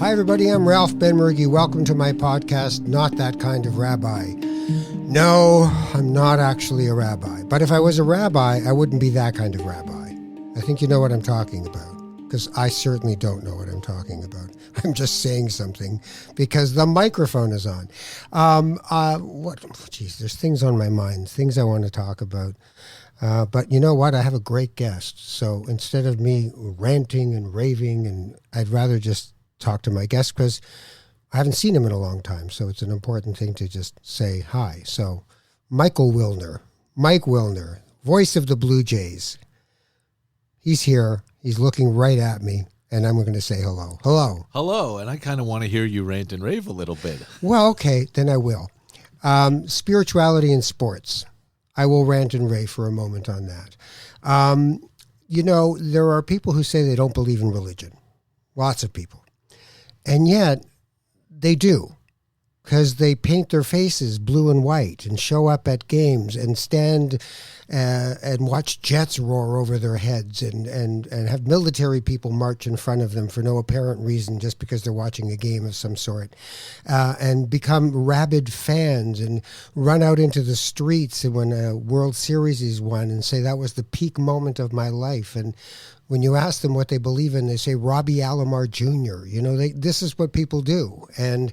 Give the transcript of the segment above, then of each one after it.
Hi, everybody. I'm Ralph Benmergui. Welcome to my podcast, Not That Kind of Rabbi. No, I'm not actually a rabbi. But if I was a rabbi, I wouldn't be that kind of rabbi. I think you know what I'm talking about, because I certainly don't know what I'm talking about. I'm just saying something because the microphone is on. There's things on my mind, things I want to talk about. But you know what? I have a great guest. So instead of me ranting and raving, and I'd rather just talk to my guest because I haven't seen him in a long time. So it's an important thing to just say hi. So Mike Wilner, voice of the Blue Jays. He's here. He's looking right at me. And I'm going to say hello. Hello. Hello. And I kind of want to hear you rant and rave a little bit. Well, okay, then I will. Spirituality in sports. I will rant and rave for a moment on that. There are people who say they don't believe in religion. Lots of people. And yet, they do. Because they paint their faces blue and white and show up at games and stand and watch jets roar over their heads and have military people march in front of them for no apparent reason just because they're watching a game of some sort, and become rabid fans and run out into the streets when a World Series is won and say that was the peak moment of my life. And when you ask them what they believe in, they say Robbie Alomar Jr. This is what people do. And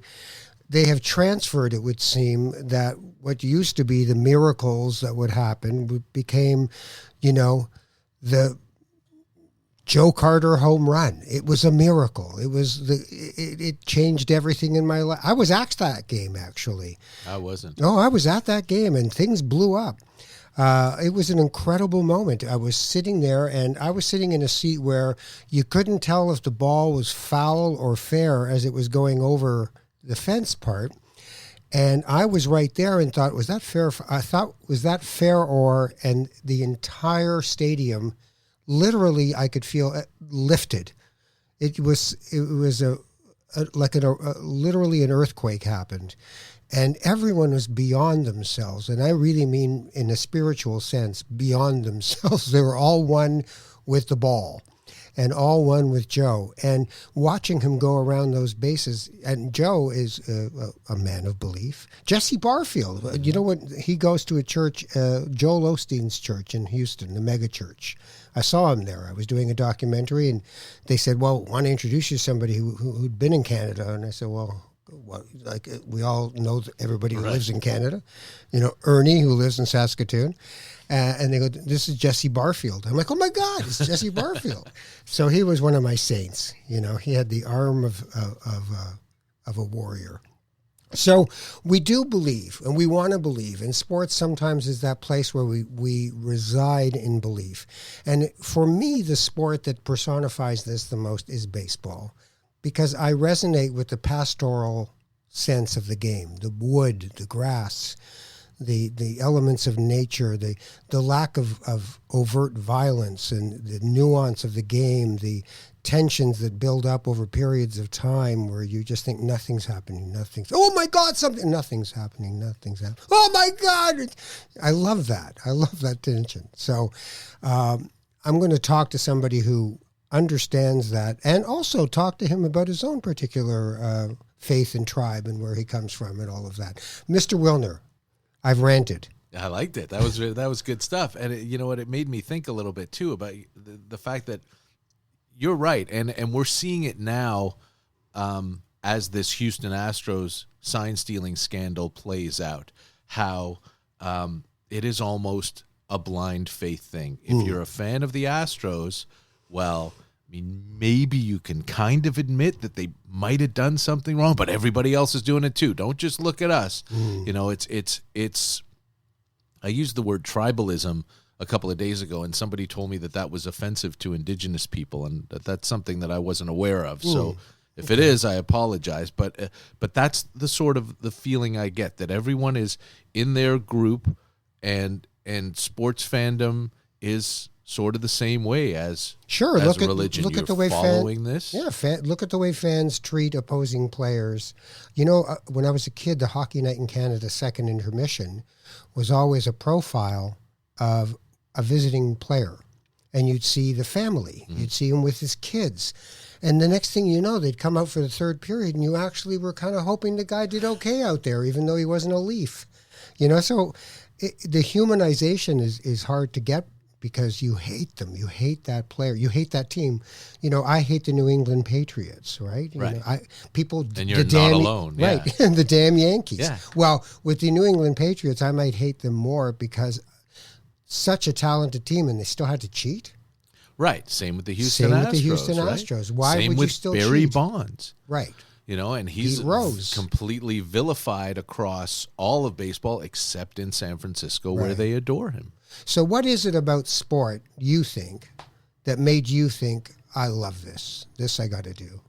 they have transferred, it would seem, that what used to be the miracles that would happen became, the Joe Carter home run. It was a miracle. It changed everything in my life. I was at that game, actually. I wasn't. No, I was at that game, and things blew up. It was an incredible moment. I was sitting there, and I was sitting in a seat where you couldn't tell if the ball was foul or fair as it was going over the fence part, and I was right there and thought, was that fair? Was that fair? And the entire stadium, literally, I could feel lifted. It was literally an earthquake happened, and everyone was beyond themselves, and I really mean in a spiritual sense, beyond themselves. They were all one with the ball. And all one with Joe. And watching him go around those bases, and Joe is a man of belief. Jesse Barfield, you know what? He goes to a church, Joel Osteen's church in Houston, the mega church. I saw him there. I was doing a documentary, and they said, well, want to introduce you to somebody who'd been in Canada. And I said, well, we all know everybody who lives in Canada. Ernie, who lives in Saskatoon. And they go, this is Jesse Barfield. I'm like, oh my God, it's Jesse Barfield. So he was one of my saints. He had the arm of a warrior. So we do believe, and we want to believe. And sports sometimes is that place where we reside in belief. And for me, the sport that personifies this the most is baseball, because I resonate with the pastoral sense of the game, the wood, the grass, the elements of nature, the lack of overt violence and the nuance of the game, the tensions that build up over periods of time where you just think nothing's happening, oh my God, nothing's happening. Oh my God. I love that. I love that tension. So I'm going to talk to somebody who understands that, and also talk to him about his own particular faith and tribe and where he comes from and all of that. Mr. Wilner, I've ranted. I liked it. That was good stuff. And you know what? It made me think a little bit, too, about the fact that you're right. And we're seeing it now as this Houston Astros sign-stealing scandal plays out, how it is almost a blind faith thing. If you're a fan of the Astros, well, maybe you can kind of admit that they might have done something wrong, but everybody else is doing it too. Don't just look at us. It's. I used the word tribalism a couple of days ago, and somebody told me that was offensive to indigenous people, and that's something that I wasn't aware of. So if it is, I apologize. But that's the sort of the feeling I get, that everyone is in their group, and sports fandom is sort of the same way as religion. Look You're at the way following this. Yeah, look at the way fans treat opposing players. When I was a kid, the Hockey Night in Canada second intermission was always a profile of a visiting player, and you'd see the family. You'd see him with his kids. And the next thing you know, they'd come out for the third period, and you actually were kind of hoping the guy did okay out there, even though he wasn't a Leaf. So the humanization is hard to get because you hate them. You hate that player. You hate that team. I hate the New England Patriots, right? Right. And you're not alone. Right. Yeah. And the damn Yankees. Yeah. Well, with the New England Patriots, I might hate them more because such a talented team and they still had to cheat. Right. Same with the Houston Astros. Why Same would with you still Barry cheat? Bonds. Right. And he's completely vilified across all of baseball except in San Francisco where they adore him. So what is it about sport, you think, that made you think, I love this? This I got to do.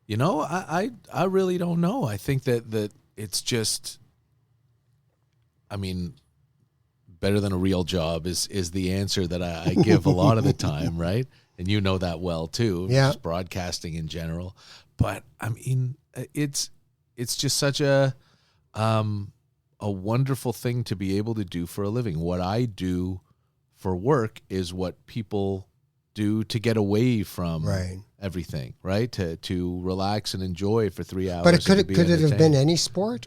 I really don't know. I think that it's just, better than a real job is the answer that I give a lot of the time, right? And you know that well too. Yeah. Just broadcasting in general. But it's just such a wonderful thing to be able to do for a living. What I do for work is what people do to get away from everything, right? To relax and enjoy for 3 hours. But could it have been any sport?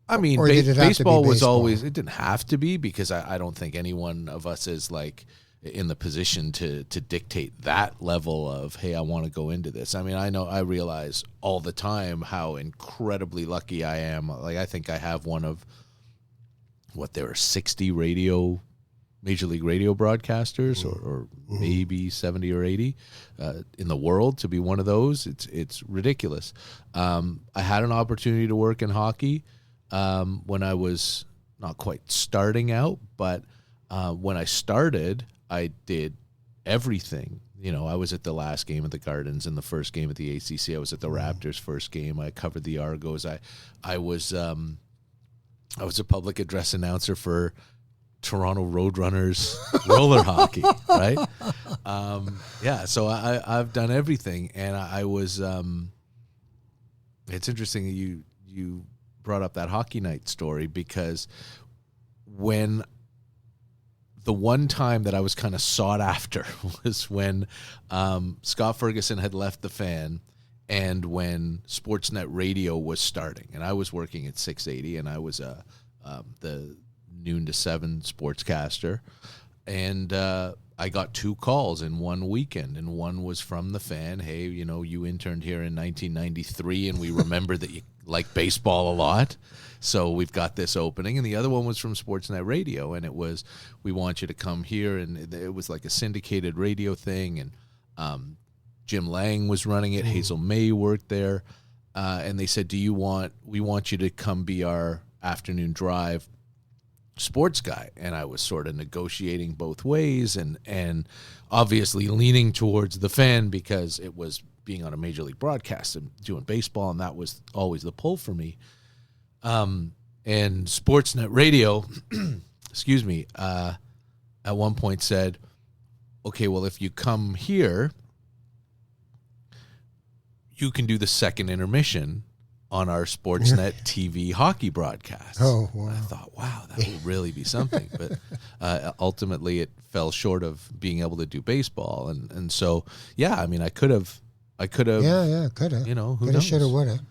Baseball was always, it didn't have to be because I don't think any one of us is like in the position to dictate that level of, hey, I want to go into this. I realize all the time how incredibly lucky I am. Like, I think I have one of there are 60 Major League Radio broadcasters or maybe 70 or 80 in the world to be one of those. It's ridiculous. I had an opportunity to work in hockey when I was not quite starting out, but when I started, I did everything. I was at the last game of the Gardens and the first game of the ACC. I was at the Raptors' first game. I covered the Argos. I was a public address announcer for Toronto Roadrunners roller hockey, right? So I've done everything, and I was. It's interesting that you brought up that hockey night story because when the one time that I was kind of sought after was when Scott Ferguson had left the Fan and when Sportsnet Radio was starting. And I was working at 680, and I was the noon to 7 sportscaster. And I got 2 calls in one weekend, and one was from the Fan. Hey, you interned here in 1993, and we remember that you like baseball a lot. So we've got this opening. And the other one was from Sportsnet Radio, and it was, we want you to come here. And it was like a syndicated radio thing. And Jim Lang was running it. Hazel May worked there. And they said, we want you to come be our afternoon drive sports guy. And I was sort of negotiating both ways and obviously leaning towards the Fan because it was being on a major league broadcast and doing baseball, and that was always the pull for me. And Sportsnet Radio, excuse me, at one point said, okay, well, if you come here, you can do the second intermission on our Sportsnet TV hockey broadcast. Oh, wow. I thought, wow, that would really be something. But ultimately it fell short of being able to do baseball. And so, yeah, I could have. Yeah, could have. Who knows? Should have, would have.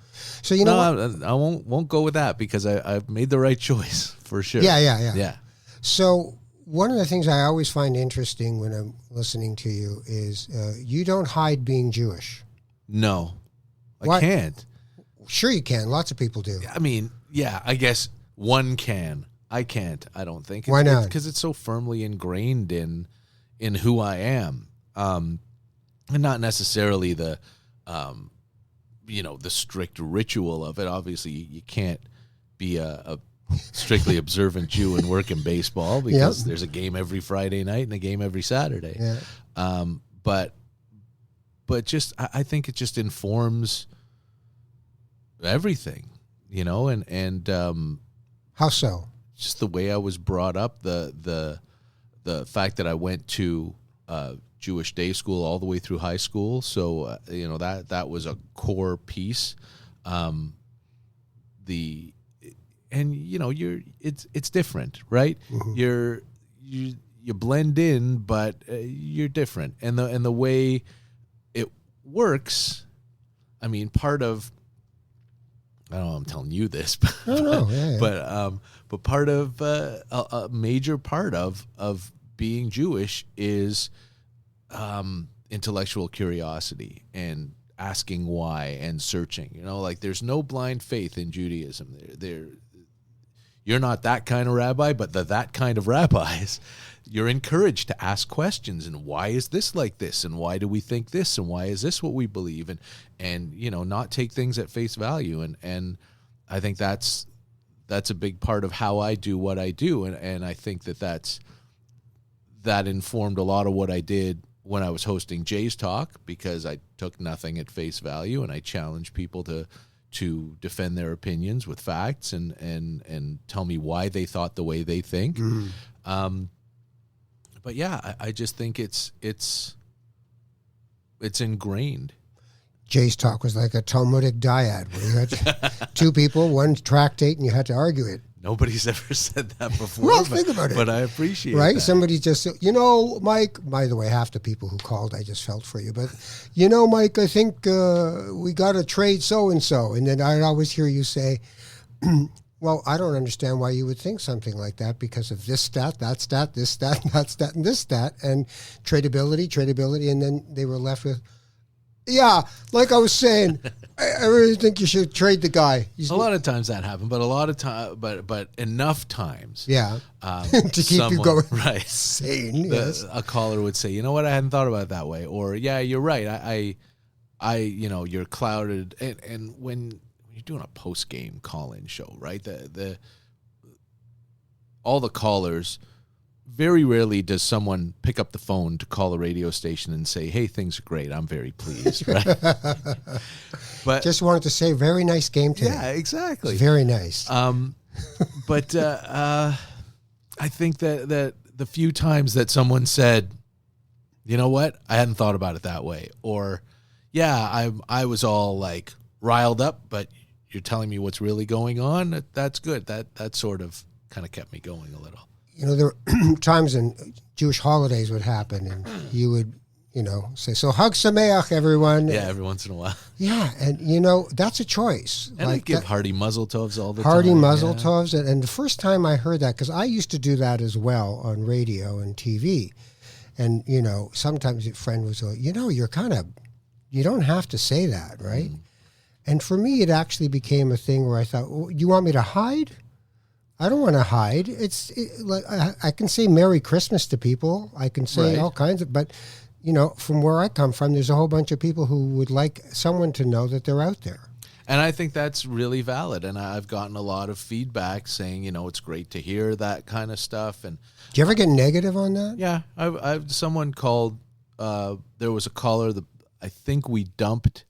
So, I won't go with that because I've made the right choice for sure. Yeah. So one of the things I always find interesting when I'm listening to you is you don't hide being Jewish. No, I can't. Sure you can. Lots of people do. I guess one can. I can't, I don't think. Why not? Because it's so firmly ingrained in who I am. And not necessarily the strict ritual of it. Obviously, you can't be a strictly observant Jew and work in baseball because there's a game every Friday night and a game every Saturday. Yeah. But just I think it just informs everything, and how so? Just the way I was brought up, the fact that I went to Jewish day school all the way through high school, so that was a core piece. It's different, right? Mm-hmm. You blend in, but you're different, and the way works, I mean, part of, I don't know, I'm telling you this, but but part of a major part of being Jewish is intellectual curiosity and asking why and searching. You know, like there's no blind faith in Judaism. You're not that kind of rabbi, but that kind of rabbis. You're encouraged to ask questions, and why is this like this, and why do we think this, and why is this what we believe, and you know, not take things at face value. And I think that's a big part of how I do what I do, and I think that informed a lot of what I did when I was hosting Jay's Talk, because I took nothing at face value and I challenged people to defend their opinions with facts and tell me why they thought the way they think. But yeah, I just think it's ingrained. Jay's Talk was like a Talmudic dyad where you had two people, one tractate, and you had to argue it. Nobody's ever said that before. Well, think about it. But I appreciate right? that. Somebody just, you know, Mike, by the way, half the people who called, I just felt for you. But, you know, Mike, I think we got to trade so-and-so. And then I'd always hear you say, well, I don't understand why you would think something like that because of this stat, that stat, this stat, that stat, and this stat, and tradability. And then they were left with, yeah, like I was saying, I really think you should trade the guy. A lot of times that happened, but a lot of time, but enough times, yeah, to keep you going right. Sane. Yes. A caller would say, "You know what? I hadn't thought about it that way," or "Yeah, you're right. I you know, you're clouded." And when you're doing a post game call-in show, right? All the callers. Very rarely does someone pick up the phone to call a radio station and say, "Hey, things are great. I'm very pleased." Right? But just wanted to say, very nice game today. Yeah, exactly. It's very nice. But I think that the few times that someone said, "You know what? I hadn't thought about it that way," or, "Yeah, I was all like riled up, but you're telling me what's really going on." That's good. That sort of kind of kept me going a little. You know, there were times when Jewish holidays would happen, and you would, you know, say, "So Hag Sameach, everyone." Yeah, every once in a while. Yeah, and you know, that's a choice. And like I give hearty Mazel Tovs all the time. Hearty Mazel yeah. Tovs, and the first time I heard that, because I used to do that as well on radio and TV, and you know, sometimes a friend would say, "You know, you don't have to say that, right?" And for me, it actually became a thing where I thought, well, "You want me to hide? I don't want to hide. Like I can say Merry Christmas to people. I can say all kinds of, but you know, from where I come from, there's a whole bunch of people who would like someone to know that they're out there." And I think that's really valid. And I've gotten a lot of feedback saying, you know, it's great to hear that kind of stuff. And do you ever get negative on that? Yeah, I've someone called. There was a caller that I think we dumped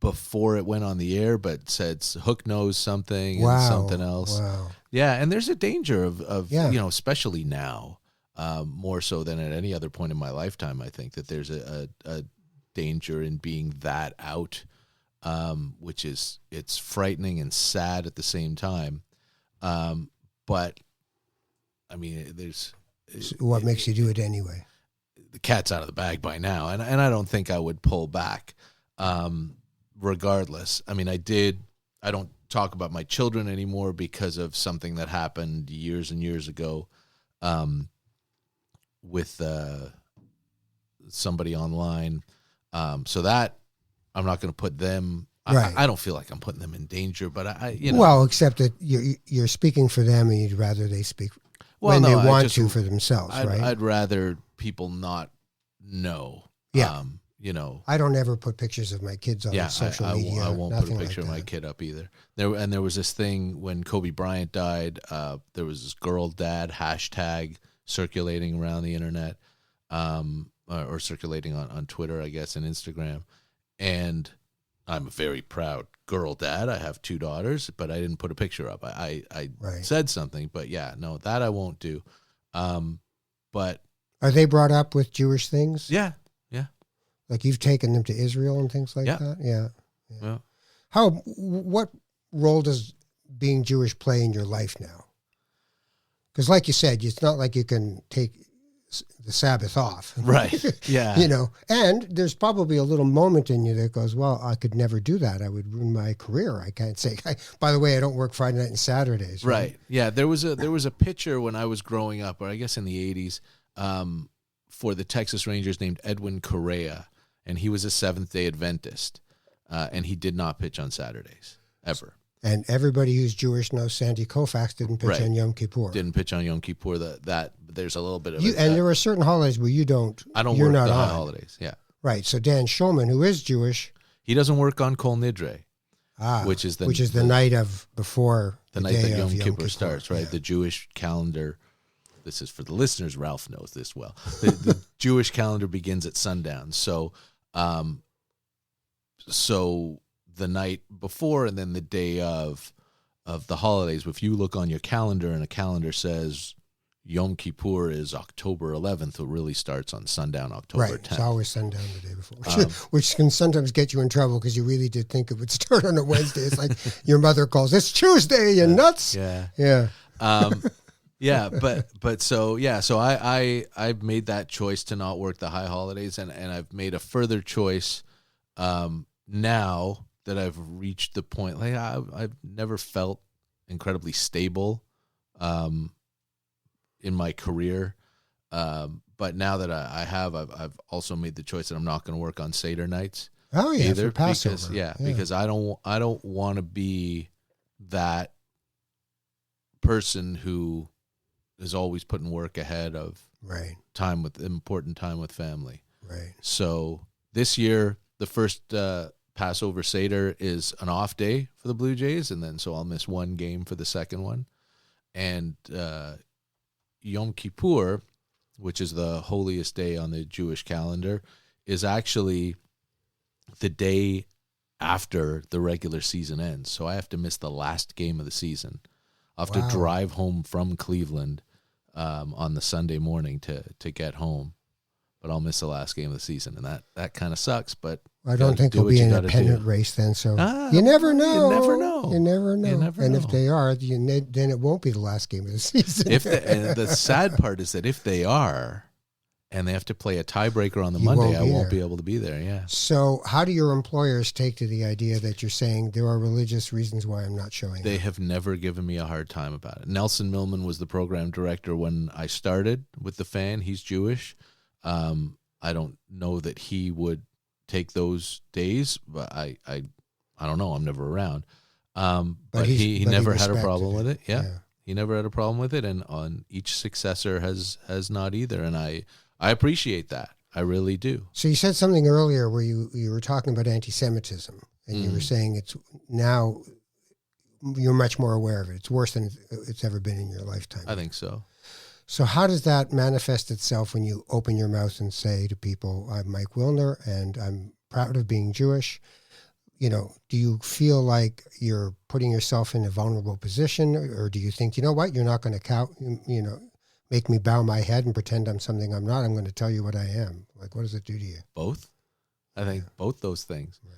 before it went on the air, but said Hook knows something and something else. Wow. Yeah, and there's a danger of yeah. you know, especially now, more so than at any other point in my lifetime. I think that there's a danger in being that out, which is, it's frightening and sad at the same time. But I mean, what makes you do it anyway? The cat's out of the bag by now, and I don't think I would pull back. Regardless, I mean, I don't talk about my children anymore because of something that happened years and years ago with somebody online. So that I'm not going to put them. Right. I don't feel like I'm putting them in danger, but I you know. Well, except that you're speaking for them, and you'd rather they speak when they want to for themselves, right? I'd rather people not know. Yeah. You know, I don't ever put pictures of my kids on social media. I won't put a picture of my kid up either. There was this thing when Kobe Bryant died. There was this girl dad hashtag circulating around the internet, or circulating on Twitter, I guess, and Instagram. And I'm a very proud girl dad. I have 2 daughters, but I didn't put a picture up. I said something, but yeah, no, that I won't do. But are they brought up with Jewish things? Yeah. Like you've taken them to Israel and things like that? Yeah. What role does being Jewish play in your life now? Because like you said, it's not like you can take the Sabbath off. Right. Yeah. You know, and there's probably a little moment in you that goes, well, I could never do that. I would ruin my career. I can't say, by the way, I don't work Friday night and Saturdays. Right. Yeah. There was a pitcher when I was growing up, or I guess in the 80s, for the Texas Rangers named Edwin Correa, and he was a Seventh-day Adventist, and he did not pitch on Saturdays ever. And everybody who's Jewish knows Sandy Koufax didn't pitch on Yom Kippur. Didn't pitch on Yom Kippur. That there's a little bit of and there are certain holidays where you don't. I don't you're work not the on. holidays. Yeah. Right. So Dan Schulman, who is Jewish, he doesn't work on Kol Nidre, which is the night of before the night that Yom Kippur starts. Right. Yeah. The Jewish calendar. This is for the listeners. Ralph knows this well. The Jewish calendar begins at sundown. So, so the night before and then the day of the holidays, if you look on your calendar and a calendar says Yom Kippur is October 11th, it really starts on sundown October 10th. Right, it's always sundown the day before, which can sometimes get you in trouble because you really did think it would start on a Wednesday. It's like your mother calls, it's Tuesday, you nuts. Yeah. Yeah. Yeah, so I've made that choice to not work the high holidays, and I've made a further choice now that I've reached the point. Like I've never felt incredibly stable in my career, but now that I have, I've also made the choice that I'm not going to work on Seder nights. Oh yeah, either for Passover. Because I don't want to be that person who is always putting work ahead of important time with family. Right. So this year, the first Passover Seder is an off day for the Blue Jays, and then so I'll miss one game for the second one. And Yom Kippur, which is the holiest day on the Jewish calendar, is actually the day after the regular season ends. So I have to miss the last game of the season. I'll have to drive home from Cleveland on the Sunday morning to get home, but I'll miss the last game of the season, and that kind of sucks. But I don't think there'll be an independent race then. So you never know. You never know. You never know. And if they are, then it won't be the last game of the season. And the sad part is that if they are, and they have to play a tiebreaker on the Monday, I won't be able to be there. Yeah. So how do your employers take to the idea that you're saying there are religious reasons why I'm not showing up? They have never given me a hard time about it. Nelson Millman was the program director when I started with the Fan. He's Jewish. I don't know that he would take those days, but I don't know. I'm never around. But he never had a problem with it. Yeah. He never had a problem with it, and on each successor has not either. And I appreciate that. I really do. So you said something earlier where you were talking about anti-Semitism, and you were saying it's now you're much more aware of it. It's worse than it's ever been in your lifetime. I think so. So how does that manifest itself when you open your mouth and say to people, I'm Mike Wilner, and I'm proud of being Jewish? You know, do you feel like you're putting yourself in a vulnerable position, or do you think, you know what, you're not going to make me bow my head and pretend I'm something I'm not? I'm going to tell you what I am. Like, what does it do to you? Both. I think both those things. Right.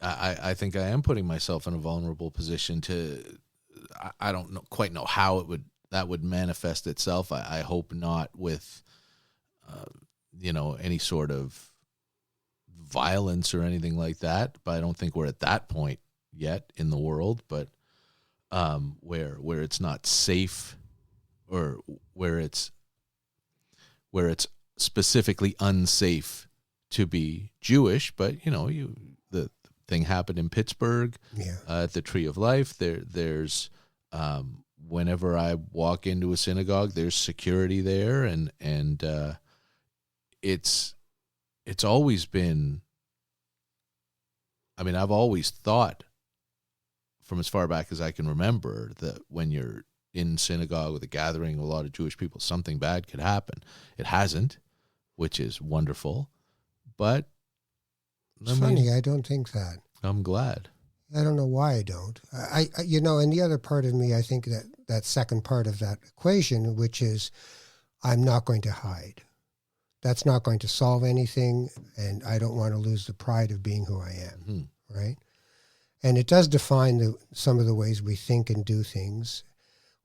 I think I am putting myself in a vulnerable position I don't quite know how that would manifest itself. I hope not with, any sort of violence or anything like that. But I don't think we're at that point yet in the world. But where it's not safe, or where it's specifically unsafe to be Jewish. But the thing happened in Pittsburgh at the Tree of Life. There's whenever I walk into a synagogue, there's security there, and it's always been. I mean, I've always thought, from as far back as I can remember, that when you're in synagogue with a gathering of a lot of Jewish people, something bad could happen. It hasn't, which is wonderful. But it's funny, I don't think that. I'm glad. I don't know why I don't. I and the other part of me, I think that second part of that equation, which is I'm not going to hide. That's not going to solve anything, and I don't want to lose the pride of being who I am, right? And it does define some of the ways we think and do things.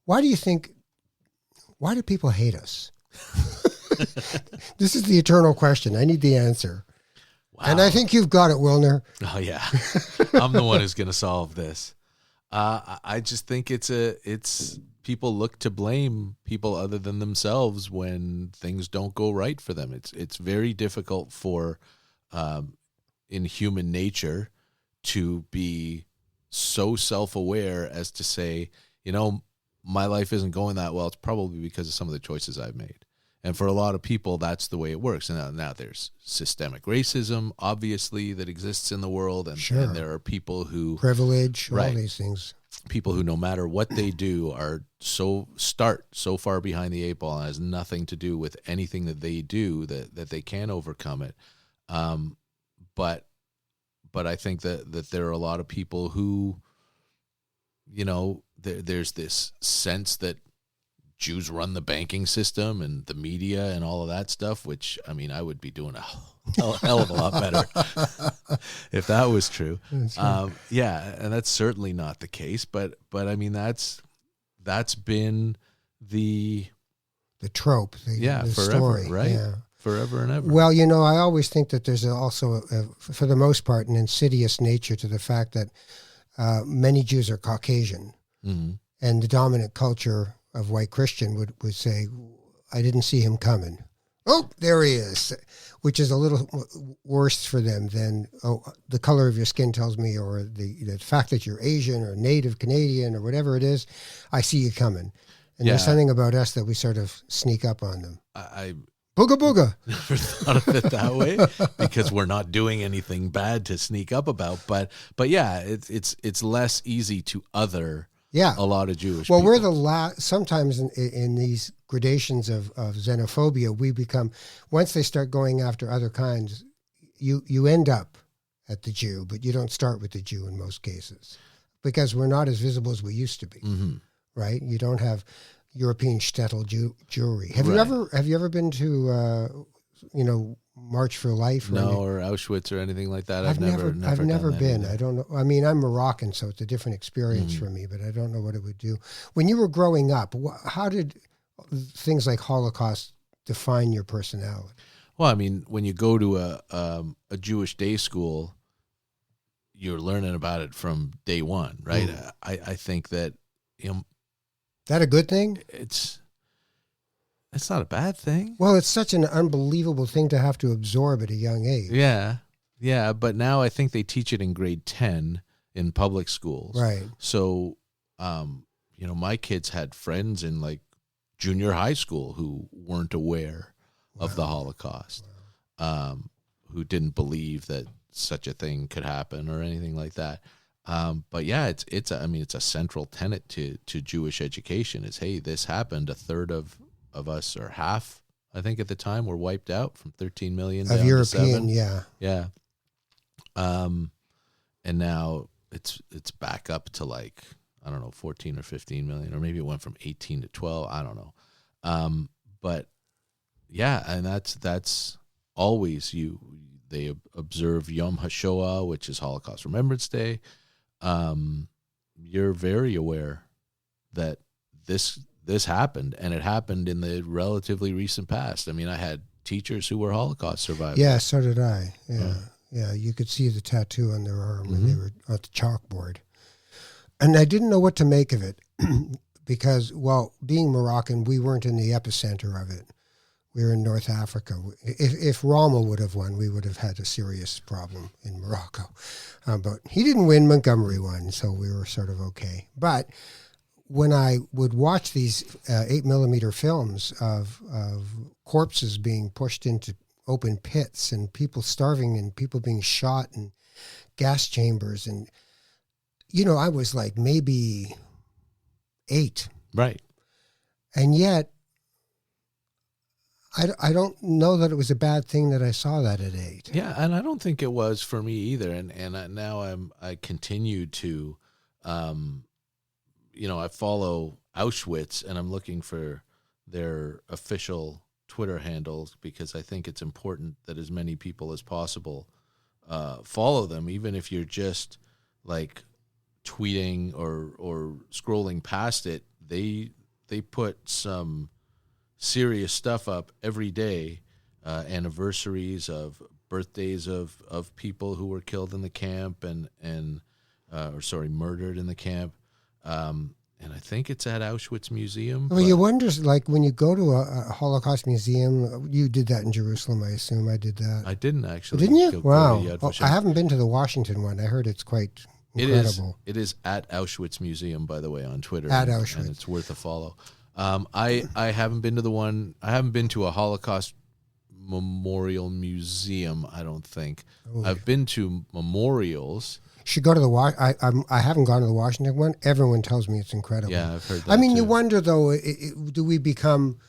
Why do people hate us? This is the eternal question. I need the answer. Wow. And I think you've got it, Wilner. Oh yeah, I'm the one who's going to solve this. I just think it's people look to blame people other than themselves when things don't go right for them. It's very difficult for in human nature to be so self-aware as to say, my life isn't going that well. It's probably because of some of the choices I've made. And for a lot of people, that's the way it works. And now there's systemic racism, obviously, that exists in the world. And, Sure. and there are people who... Privilege, all Right. these things. People who, no matter what they do, start so far behind the eight ball and has nothing to do with anything that they do that they can overcome it. But I think that there are a lot of people who, there's this sense that Jews run the banking system and the media and all of that stuff, which, I would be doing a hell of a lot better if that was true. Yeah, and that's certainly not the case. But that's been the trope, the forever, story. right? Yeah. Forever and ever. Well, I always think that there's also, for the most part, an insidious nature to the fact that many Jews are Caucasian. Mm-hmm. And the dominant culture of white Christian would say, I didn't see him coming. Oh, there he is, which is a little worse for them than, the color of your skin tells me, or the fact that you're Asian or Native Canadian or whatever it is, I see you coming. And there's something about us that we sort of sneak up on them. I Booga booga. never thought of it that way because we're not doing anything bad to sneak up about. But yeah, it's less easy to other a lot of Jewish people. Well, we're the last. Sometimes in these gradations of xenophobia, we become, once they start going after other kinds, you end up at the Jew, but you don't start with the Jew in most cases because we're not as visible as we used to be. Mm-hmm. Right? You don't have European shtetl jewelry. Have you ever been to March for Life? Or Auschwitz or anything like that. I've never been. Either. I don't know. I'm Moroccan, so it's a different experience for me, but I don't know what it would do. When you were growing up, how did things like Holocaust define your personality? Well, when you go to a Jewish day school, you're learning about it from day one, right? I think that that a good thing? It's not a bad thing. Well, it's such an unbelievable thing to have to absorb at a young age. Yeah. But now I think they teach it in grade 10 in public schools. Right. So, my kids had friends in like junior high school who weren't aware of the Holocaust, who didn't believe that such a thing could happen or anything like that. But yeah, it's a central tenet to Jewish education is, hey, this happened. A third of us, or half, I think at the time, were wiped out from 13 million down European, to 7. Yeah. And now it's back up to like, I don't know, 14 or 15 million, or maybe it went from 18 to 12. I don't know. But yeah, and that's always they observe Yom HaShoah, which is Holocaust Remembrance Day. You're very aware that this happened, and it happened in the relatively recent past. I had teachers who were Holocaust survivors. Yeah, so did I. Yeah. You could see the tattoo on their arm when they were at the chalkboard. And I didn't know what to make of it because, being Moroccan, we weren't in the epicenter of it. We were in North Africa. If Rommel would have won, we would have had a serious problem in Morocco. But he didn't win, Montgomery won, so we were sort of okay. But when I would watch these 8mm films of corpses being pushed into open pits and people starving and people being shot in gas chambers, and I was like maybe 8, right? And yet I don't know that it was a bad thing that I saw that at 8. Yeah, and I don't think it was for me either. And now I continue to. I follow Auschwitz, and I'm looking for their official Twitter handles because I think it's important that as many people as possible follow them, even if you're just like tweeting or scrolling past it. They put some serious stuff up every day, anniversaries of birthdays of people who were killed in the camp murdered in the camp. And I think it's at Auschwitz Museum. Well, you wonder, like, when you go to a Holocaust museum, you did that in Jerusalem, I assume. I did that. I didn't actually. Didn't you? Wow. Yad Oh, Vashem. I haven't been to the Washington one. I heard it's quite incredible. It is at Auschwitz Museum, by the way, on Twitter. At and Auschwitz. it's worth a follow. I haven't been to the one. I haven't been to a Holocaust memorial museum, I don't think. Ooh. I've been to memorials. Should go to the I haven't gone to the Washington one. Everyone tells me it's incredible. Yeah, I've heard that. I mean, too. you wonder though, do we become?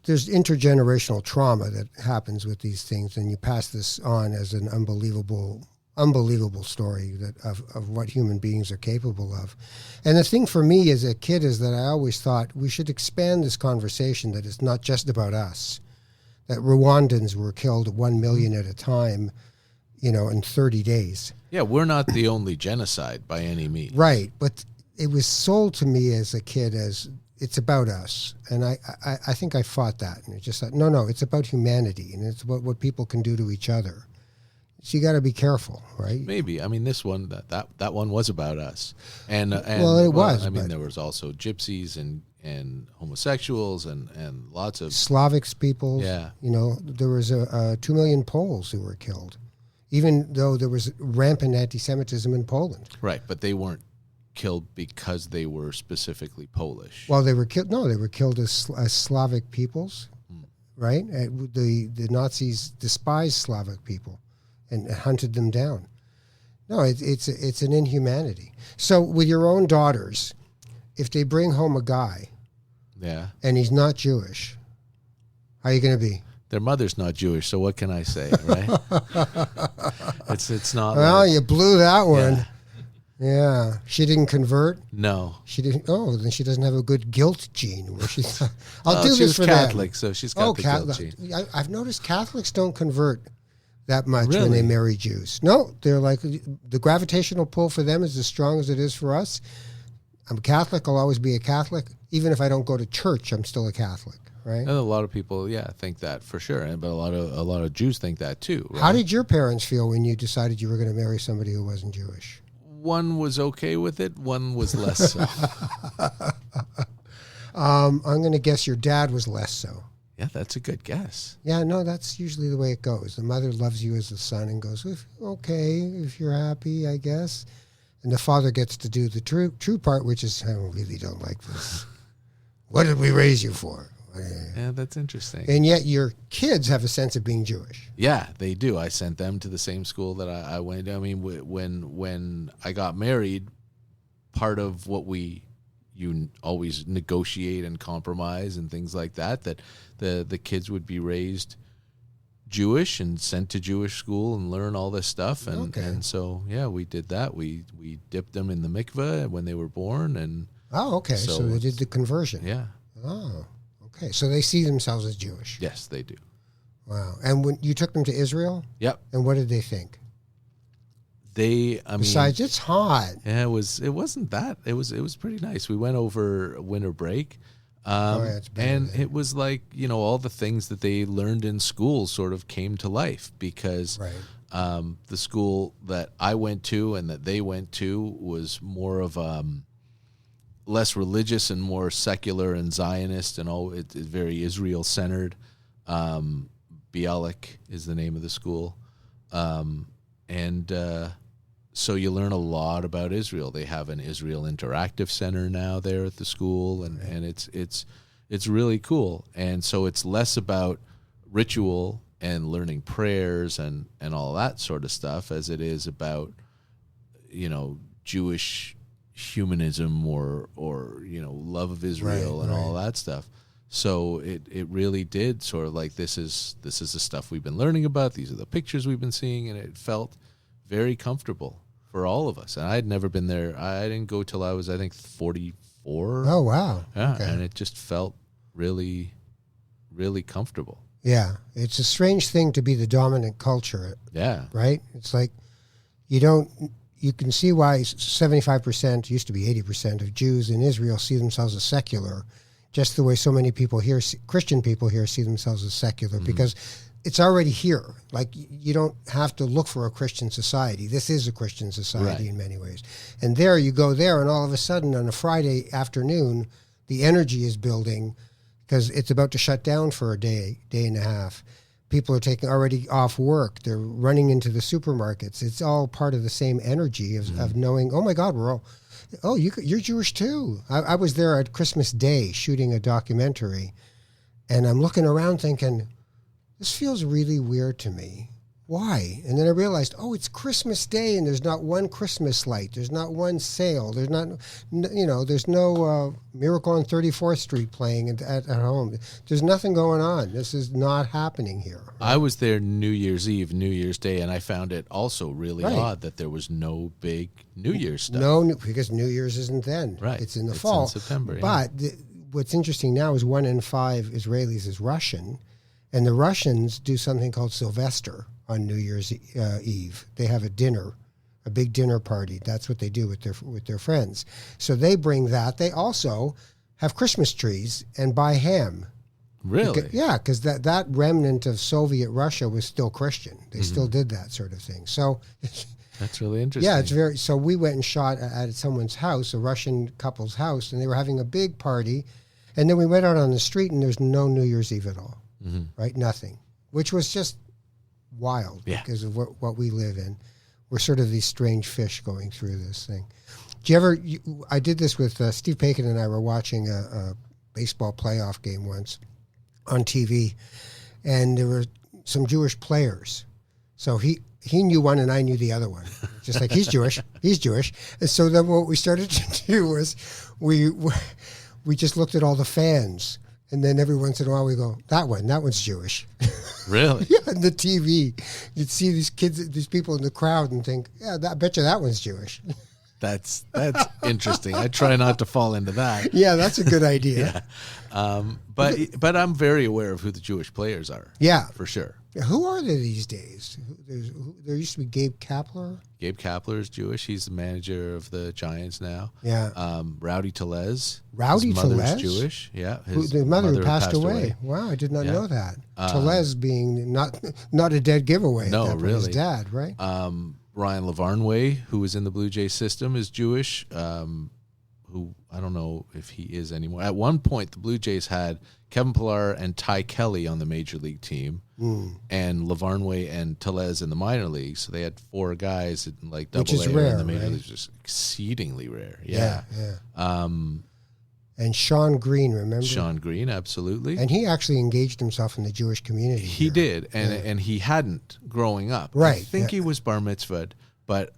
There's intergenerational trauma that happens with these things, and you pass this on as an unbelievable story of what human beings are capable of. And the thing for me as a kid is that I always thought we should expand this conversation, that it's not just about us. That Rwandans were killed 1 million at a time, in 30 days. Yeah, we're not the only genocide by any means. Right, but it was sold to me as a kid as it's about us. And I think I fought that. And I just thought, no, it's about humanity, and it's about what people can do to each other. So you got to be careful, right? Maybe. I mean, this one, that one was about us. And well, it was. I mean, there was also gypsies and homosexuals and lots of Slavics people. Yeah. There was 2 million Poles who were killed, even though there was rampant anti-Semitism in Poland. Right, but they weren't killed because they were specifically Polish. Well, they were killed. No, they were killed as Slavic peoples, right? The Nazis despised Slavic people and hunted them down. No, it's an inhumanity. So with your own daughters, if they bring home a guy, yeah, and he's not Jewish, how are you going to be? Their mother's not Jewish, so what can I say, right? it's not. Well, you blew that one. Yeah. She didn't convert? No. She didn't. Oh, then she doesn't have a good guilt gene where she's, I'll do she this was for Catholic, them. so she's got the guilt gene. I've noticed Catholics don't convert that much when Really? they marry Jews. No, they're like, the gravitational pull for them is as strong as it is for us. I'm a Catholic, I'll always be a Catholic. Even if I don't go to church, I'm still a Catholic, right? And a lot of people, think that for sure, but a lot of Jews think that too. Right? How did your parents feel when you decided you were going to marry somebody who wasn't Jewish? One was okay with it, one was less so. I'm going to guess your dad was less so. Yeah, that's a good guess. Yeah, no, that's usually the way it goes. The mother loves you as a son and goes, okay, if you're happy, I guess. And the father gets to do the true part, which is, I really don't like this. What did we raise you for? Yeah, that's interesting. And yet your kids have a sense of being Jewish. Yeah, they do. I sent them to the same school that I went to. I mean, when I got married, part of what you always negotiate and compromise and things like that the kids would be raised Jewish and sent to Jewish school and learn all this stuff. And so, yeah, we did that. We dipped them in the mikveh when they were born. And oh, okay. So they did the conversion. Yeah. Oh, okay. So they see themselves as Jewish. Yes, they do. Wow. And when you took them to Israel? Yep. And what did they think? Besides, it's hot. Yeah, it wasn't that. It was pretty nice. We went over winter break. And it was like, all the things that they learned in school sort of came to life because the school that I went to and that they went to was more of less religious and more secular and Zionist and all. It's very Israel centered. Bialik is the name of the school. So you learn a lot about Israel. They have an Israel Interactive Center now there at the school, and it's really cool. And so it's less about ritual and learning prayers and all that sort of stuff as it is about, Jewish humanism or love of Israel and all that stuff. So it really did sort of like this is the stuff we've been learning about. These are the pictures we've been seeing, and it felt very comfortable for all of us. And I had never been there. I didn't go till I was, I think, 44. Oh, wow. Yeah, okay. And it just felt really, really comfortable. Yeah. It's a strange thing to be the dominant culture. Yeah. Right? It's like you can see why 75%, used to be 80% of Jews in Israel see themselves as secular just the way so many people here, Christian people here, see themselves as secular, because it's already here. Like, you don't have to look for a Christian society. This is a Christian society in many ways. And there, you go there, and all of a sudden, on a Friday afternoon, the energy is building because it's about to shut down for a day and a half. People are taking already off work. They're running into the supermarkets. It's all part of the same energy of knowing, oh, my God, we're all... Oh, you're Jewish too. I was there at Christmas Day shooting a documentary, and I'm looking around thinking, this feels really weird to me. Why? And then I realized, oh, it's Christmas Day, and there's not one Christmas light. There's not one sale. There's not, there's no Miracle on 34th Street playing at home. There's nothing going on. This is not happening here. Right? I was there New Year's Eve, New Year's Day, and I found it also really odd that there was no big New Year's stuff. No, because New Year's isn't then. Right. It's in the fall. It's in September. But what's interesting now is 1 in 5 Israelis is Russian, and the Russians do something called Sylvester on New Year's Eve. They have a dinner, a big dinner party. That's what they do with their friends. So they bring that. They also have Christmas trees and buy ham. Really? Because that remnant of Soviet Russia was still Christian. They still did that sort of thing. So that's really interesting. Yeah, it's very. So we went and shot at someone's house, a Russian couple's house, and they were having a big party. And then we went out on the street, and there's no New Year's Eve at all. Right? Nothing. Which was just wild because of what we live in. We're sort of these strange fish going through this thing. Do you ever... I did this with Steve Paikin, and I were watching a baseball playoff game once on TV, and there were some Jewish players. So he knew one and I knew the other one. Just like, he's Jewish. And so then what we started to do was we just looked at all the fans. And then every once in a while we go, that one's Jewish. Really? Yeah, on the TV. You'd see these kids, these people in the crowd and think, yeah, I bet you that one's Jewish. That's interesting. I try not to fall into that. Yeah, that's a good idea. But I'm very aware of who the Jewish players are. Yeah. For sure. Who are they these days? There used to be Gabe Kapler. Gabe Kapler is Jewish. He's the manager of the Giants now. Yeah. Rowdy Tellez. Rowdy his mother's Tellez? Jewish. Yeah. The mother who passed away. Wow, I did not know that. Tellez being not a dead giveaway. No, really. His dad, right? Ryan Lavarnway, who was in the Blue Jay system, is Jewish. Who I don't know if he is anymore. At one point, the Blue Jays had Kevin Pillar and Ty Kelly on the major league team, and Lavarnway and Tellez in the minor leagues. So they had 4 guys in like double A rare, in the major right? leagues, just exceedingly rare. Yeah. And Sean Green, remember? Sean Green, absolutely. And he actually engaged himself in the Jewish community. He here. did, and he hadn't growing up. Right. I think he was bar mitzvahed, but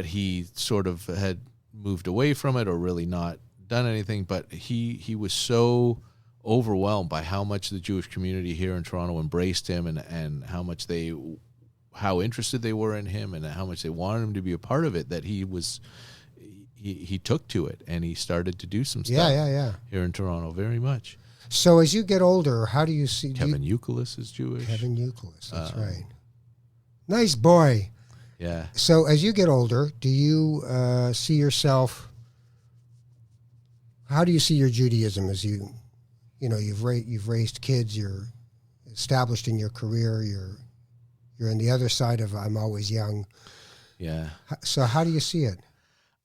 he sort of had moved away from it or really not done anything. But he was so overwhelmed by how much the Jewish community here in Toronto embraced him and how interested they were in him and how much they wanted him to be a part of it that he took to it and he started to do some stuff here in Toronto very much. So as you get older, how do you see... Kevin Youkilis is Jewish. Kevin Youkilis, that's right. Nice boy. Yeah. So as you get older, do you see yourself... How do you see your Judaism as you've raised kids, you're established in your career, you're on the other side of I'm always young. Yeah. So how do you see it?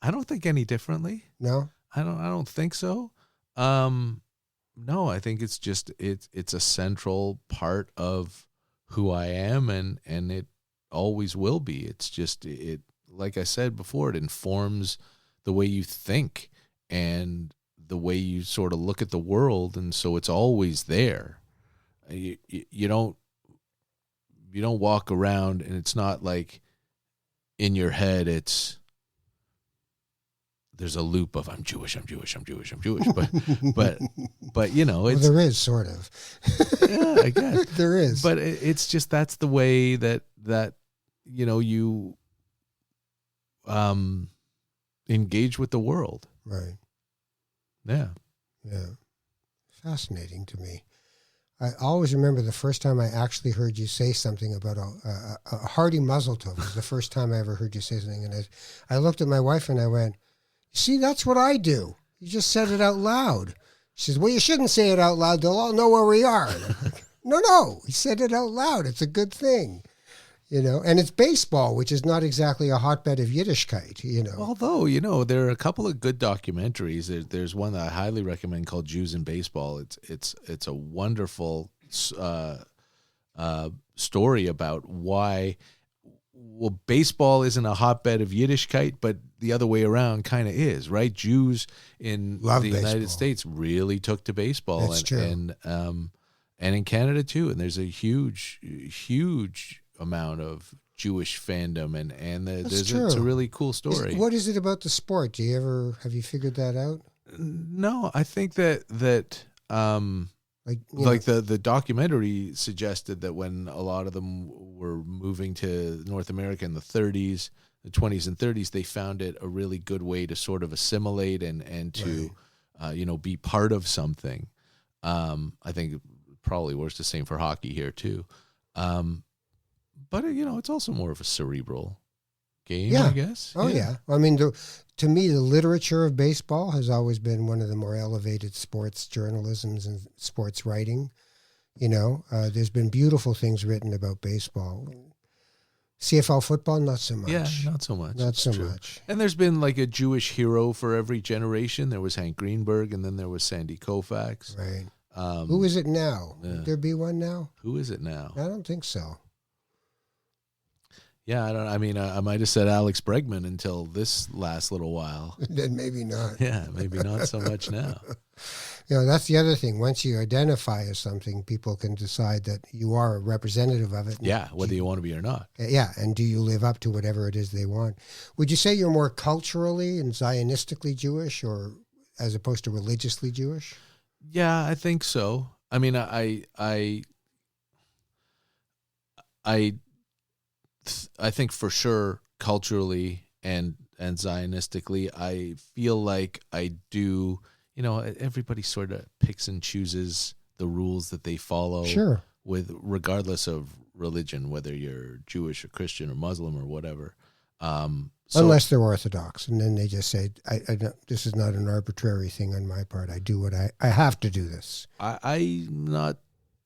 I don't think any differently. No? I don't think so. No, I think it's just it's a central part of who I am and it always will be. It's just it like I said before, it informs the way you think and the way you sort of look at the world, and so it's always there. You don't walk around and it's not like in your head there's a loop of I'm Jewish, but it's there is sort of. Yeah, I guess there is. But it's just that's the way that you engage with the world. Right. Yeah. Yeah. Fascinating to me. I always remember the first time I actually heard you say something about a hearty Mazel Tov. It was the first time I ever heard you say something. And I looked at my wife and I went, see, that's what I do. You just said it out loud. She says, well, you shouldn't say it out loud. They'll all know where we are. And I'm like, no, he said it out loud. It's a good thing. And it's baseball, which is not exactly a hotbed of Yiddishkeit, Although, there are a couple of good documentaries. There's one that I highly recommend called Jews in Baseball. It's a wonderful story about why, baseball isn't a hotbed of Yiddishkeit, but the other way around kind of is, right? Jews in Love the baseball. United States really took to baseball. That's true. And in Canada too. And there's a huge amount of Jewish fandom, and it's a really cool story. What is it about the sport? Have you figured that out? No, I think that the documentary suggested that when a lot of them were moving to North America in the 30s, the 20s and 30s, they found it a really good way to sort of assimilate and to, be part of something. I think it probably works the same for hockey here too. But it's also more of a cerebral game, I guess. Oh, yeah. I mean, to me, the literature of baseball has always been one of the more elevated sports journalisms and sports writing. There's been beautiful things written about baseball. CFL football, not so much. Yeah, not so much. Not so much. And there's been like a Jewish hero for every generation. There was Hank Greenberg, and then there was Sandy Koufax. Right. Who is it now? Yeah. Would there be one now? Who is it now? I don't think so. Yeah, I might have said Alex Bregman until this last little while. Then maybe not. Yeah, maybe not so much now. That's the other thing. Once you identify as something, people can decide that you are a representative of it. Yeah, whether you want to be or not. Yeah, and do you live up to whatever it is they want? Would you say you're more culturally and Zionistically Jewish, or as opposed to religiously Jewish? Yeah, I think so. I mean, I think for sure culturally and Zionistically, I feel like I do, everybody sort of picks and chooses the rules that they follow. Sure. Regardless of religion, whether you're Jewish or Christian or Muslim or whatever. Unless they're Orthodox, and then they just say, I don't, this is not an arbitrary thing on my part. I do what I have to do this. I'm not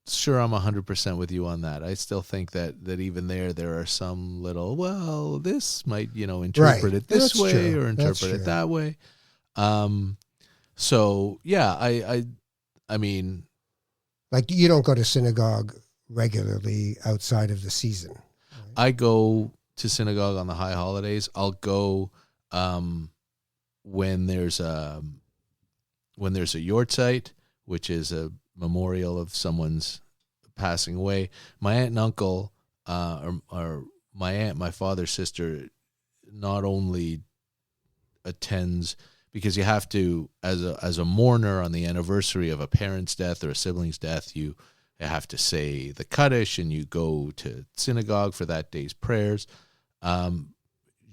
sure I'm 100% with you on that. I still think that even there are some little, this might, interpret it this way true. Or interpret it that way. So yeah, I mean, like you don't go to synagogue regularly outside of the season. Right? I go to synagogue on the high holidays. I'll go when there's a yortzeit, which is a memorial of someone's passing away. My aunt and uncle, or my aunt, my father's sister, not only attends, because you have to, as a mourner on the anniversary of a parent's death or a sibling's death, you have to say the Kaddish and you go to synagogue for that day's prayers.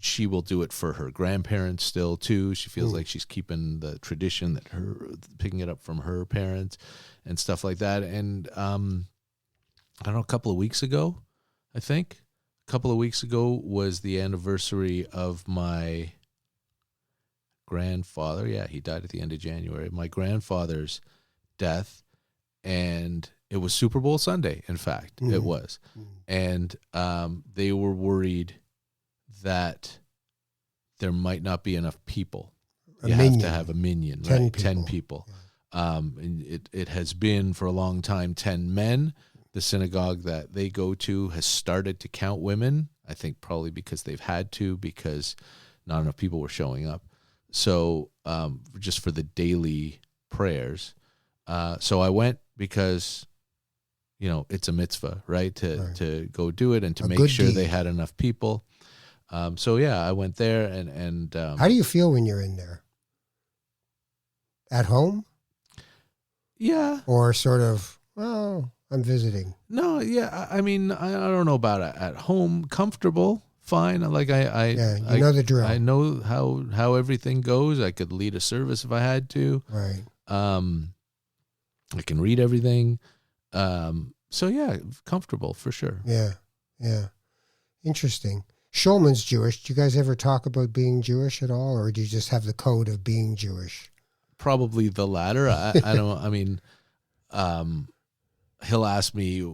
She will do it for her grandparents still too. She feels like she's keeping the tradition that picking it up from her parents and stuff like that. And I don't know, a couple of weeks ago was the anniversary of my grandfather. Yeah, he died at the end of January. My grandfather's death, and it was Super Bowl Sunday. In fact, it was, and they were worried that there might not be enough people. You have to have a minyan, right? 10 people. Yeah. And it has been for a long time 10 men. The synagogue that they go to has started to count women, I think probably because they've had to, because not enough people were showing up. So just for the daily prayers. So I went because, it's a mitzvah, right? To go do it and to make sure they had enough people. So yeah, I went there and how do you feel when you're in there? At home? Yeah. Or sort of, well, I'm visiting. No, yeah. I mean, I don't know about at home. Comfortable, fine. Like I know the drill. I know how everything goes. I could lead a service if I had to. Right. I can read everything. So yeah, comfortable for sure. Yeah. Yeah. Interesting. Shulman's Jewish. Do you guys ever talk about being Jewish at all, or do you just have the code of being Jewish? probably the latter. I don't. I mean, he'll ask me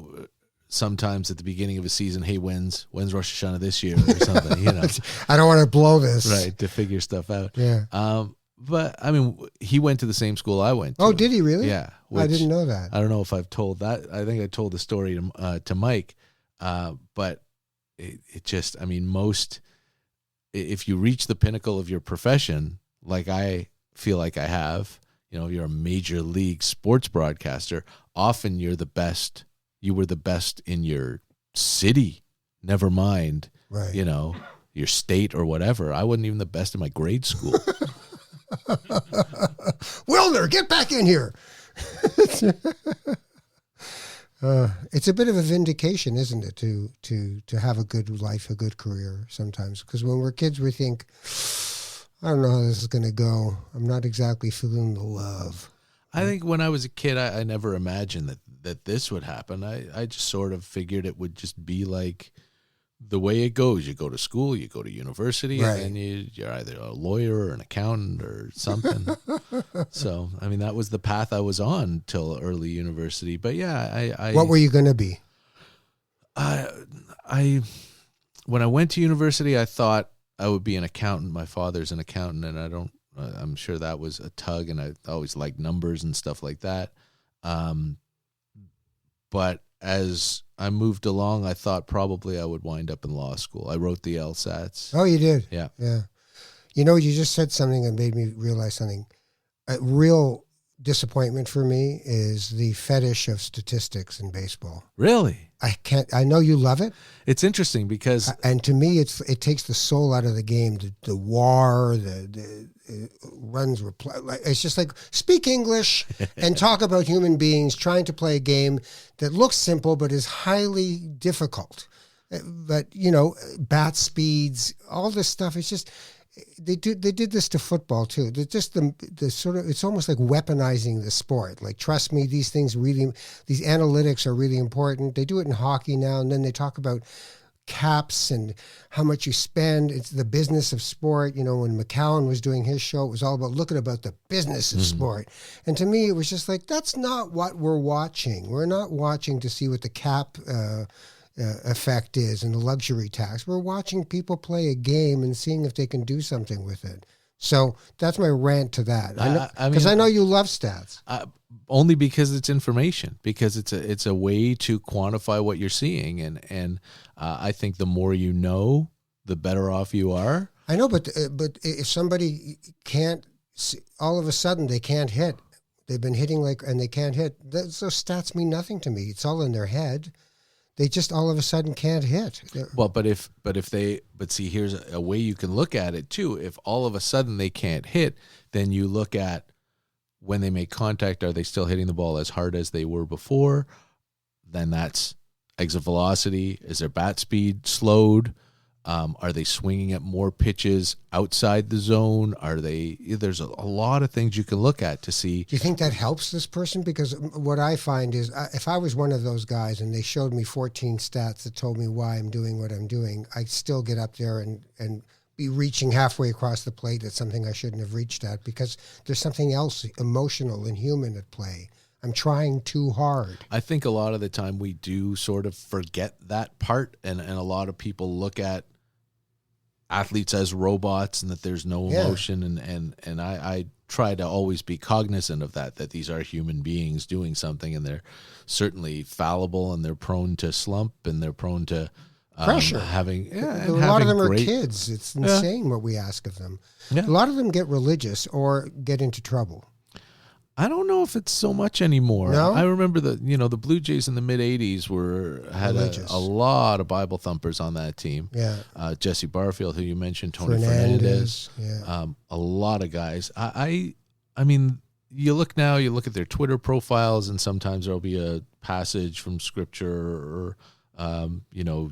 sometimes at the beginning of a season, "Hey, when's Rosh Hashanah this year?" or something. You know, I don't want to blow this. right, to figure stuff out. Yeah. But I mean, he went to the same school I went to. Oh, did he really? Yeah. I didn't know that. I don't know if I've told that. I think I told the story to Mike. But it just, I mean, if you reach the pinnacle of your profession, like I feel like I have, you know, you're a major league sports broadcaster, often you're the best. You were the best in your city, never mind, right. you know, your state or whatever. I wasn't even the best in my grade school. Wilner, get back in here. It's a bit of a vindication, isn't it, to have a good life, a good career sometimes? Because when we're kids, we think, I don't know how this is going to go. I'm not exactly feeling the love. I think when I was a kid, I never imagined that this would happen. I just sort of figured it would just be like the way it goes. You go to school, you go to university, right. and then you're either a lawyer or an accountant or something. So, I mean, that was the path I was on till early university. But yeah, What were you going to be? When I went to university, I thought I would be an accountant. My father's an accountant, and I'm sure that was a tug, and I always liked numbers and stuff like that. But as I moved along, I thought probably I would wind up in law school. I wrote the LSATs. Oh, you did? Yeah. Yeah. You know, you just said something that made me realize something. A real disappointment for me is the fetish of statistics in baseball. Really? I know you love it. It's interesting because... And to me, it takes the soul out of the game. The WAR, the runs, it's just like, speak English and talk about human beings trying to play a game that looks simple but is highly difficult. But, you know, bat speeds, all this stuff, it's just... They did this to football too. They're just the sort of, it's almost like weaponizing the sport. Like, trust me, these analytics are really important. They do it in hockey now, and then they talk about caps and how much you spend. It's the business of sport. You know, when McCowan was doing his show, it was all about looking about the business of sport. And to me, it was just like, that's not what we're watching. We're not watching to see what the cap effect is and the luxury tax. We're watching people play a game and seeing if they can do something with it. So that's my rant to that. Because I know you love stats. Only because it's information, because it's a way to quantify what you're seeing, and I think the more you know, the better off you are. I know, but if somebody can't, all of a sudden they can't hit. They've been hitting and they can't hit. Those stats mean nothing to me. It's all in their head. They just all of a sudden can't hit. Well, but see, here's a way you can look at it too. If all of a sudden they can't hit, then you look at when they make contact, are they still hitting the ball as hard as they were before? Then that's exit velocity. Is their bat speed slowed? Are they swinging at more pitches outside the zone? There's a lot of things you can look at to see. Do you think that helps this person? Because what I find is, if I was one of those guys and they showed me 14 stats that told me why I'm doing what I'm doing, I'd still get up there and be reaching halfway across the plate at something I shouldn't have reached at, because there's something else emotional and human at play. I'm trying too hard. I think a lot of the time we do sort of forget that part, and a lot of people look at athletes as robots and that there's no emotion, and I try to always be cognizant of that these are human beings doing something, and they're certainly fallible, and they're prone to slump, and they're prone to pressure. A lot of them are kids. It's insane what we ask of them. Yeah. A lot of them get religious or get into trouble. I don't know if it's so much anymore. No? I remember the Blue Jays in the mid '80s had a lot of Bible thumpers on that team. Yeah, Jesse Barfield, who you mentioned, Tony Fernandez, a lot of guys. I mean, you look at their Twitter profiles, and sometimes there'll be a passage from Scripture or